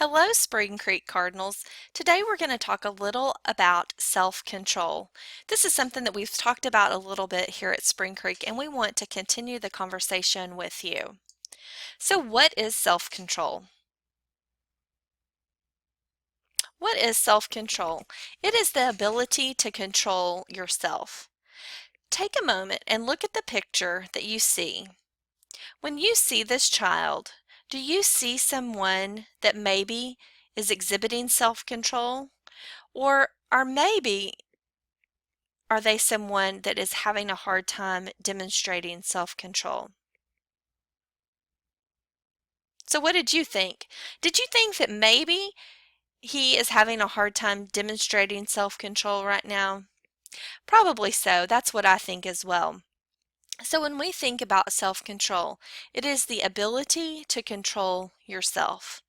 Hello, Spring Creek Cardinals. Today we're going to talk a little about self-control. This is something that we've talked about a little bit here at Spring Creek, and we want to continue the conversation with you. So, what is self-control? What is self-control? It is the ability to control yourself. Take a moment and look at the picture that you see. When you see this child, do you see someone that maybe is exhibiting self-control? Or maybe are they someone that is having a hard time demonstrating self-control? So what did you think? Did you think that maybe he is having a hard time demonstrating self-control right now? Probably so. That's what I think as well. So when we think about self-control, it is the ability to control yourself.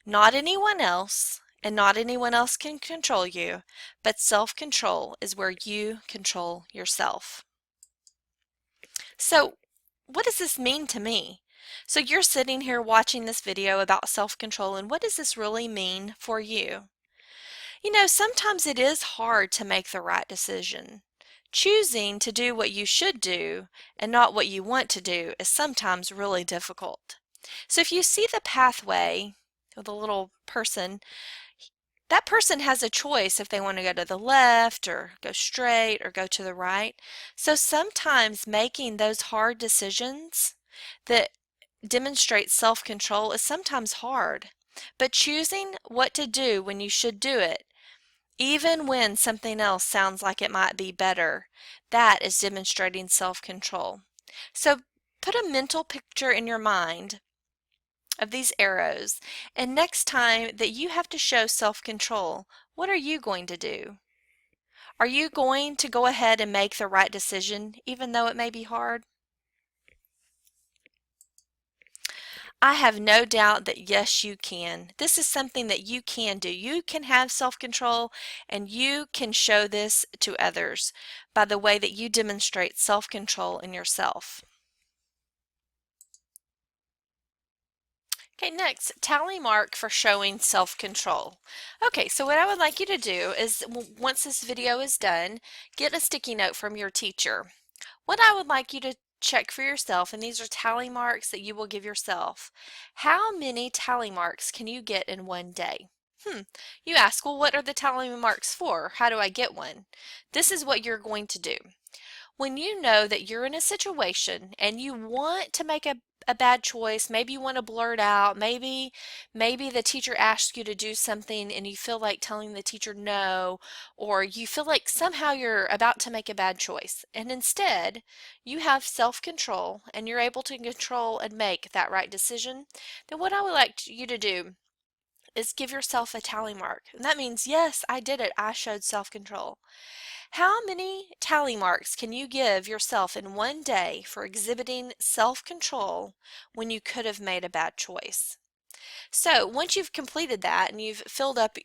Not anyone else, and not anyone else can control you, but self-control is where you control yourself. So, what does this mean to me? So you're sitting here watching this video about self-control, and what does this really mean for you? You know, sometimes it is hard to make the right decision. Choosing to do what you should do and not what you want to do is sometimes really difficult. So if you see the pathway with a little person, that person has a choice if they want to go to the left or go straight or go to the right. So sometimes making those hard decisions that demonstrate self-control is sometimes hard. But choosing what to do when you should do it, even when something else sounds like it might be better, that is demonstrating self-control. So put a mental picture in your mind of these arrows, and next time that you have to show self-control, what are you going to do? Are you going to go ahead and make the right decision even though it may be hard? I have no doubt that yes, you can. This is something that you can do. You can have self-control, and you can show this to others by the way that you demonstrate self-control in yourself. Okay, next, tally mark for showing self-control. Okay, so what I would like you to do is, once this video is done, get a sticky note from your teacher. What I would like you to check for yourself, and these are tally marks that you will give yourself. How many tally marks can you get in one day? You ask, well, what are the tally marks for? How do I get one? This is what you're going to do. When you know that you're in a situation and you want to make a bad choice, maybe you want to blurt out, maybe the teacher asks you to do something and you feel like telling the teacher no, or you feel like somehow you're about to make a bad choice, and instead you have self-control and you're able to control and make that right decision, then what I would like you to do is give yourself a tally mark. And that means, yes, I did it. I showed self-control. How many tally marks can you give yourself in one day for exhibiting self-control when you could have made a bad choice? So once you've completed that and you've filled up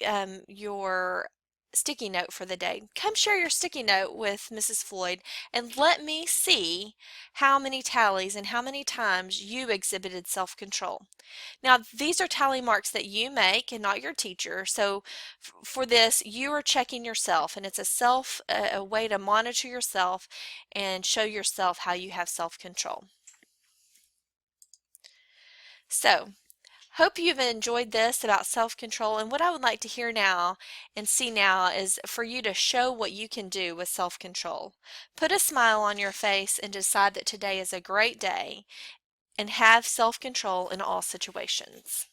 your sticky note for the day, come share your sticky note with Mrs. Floyd and let me see how many tallies and how many times you exhibited self-control. Now, these are tally marks that you make and not your teacher. So for this, you are checking yourself, and it's a way to monitor yourself and show yourself how you have self-control. So, hope you've enjoyed this about self-control, and what I would like to hear now and see now is for you to show what you can do with self-control. Put a smile on your face and decide that today is a great day and have self-control in all situations.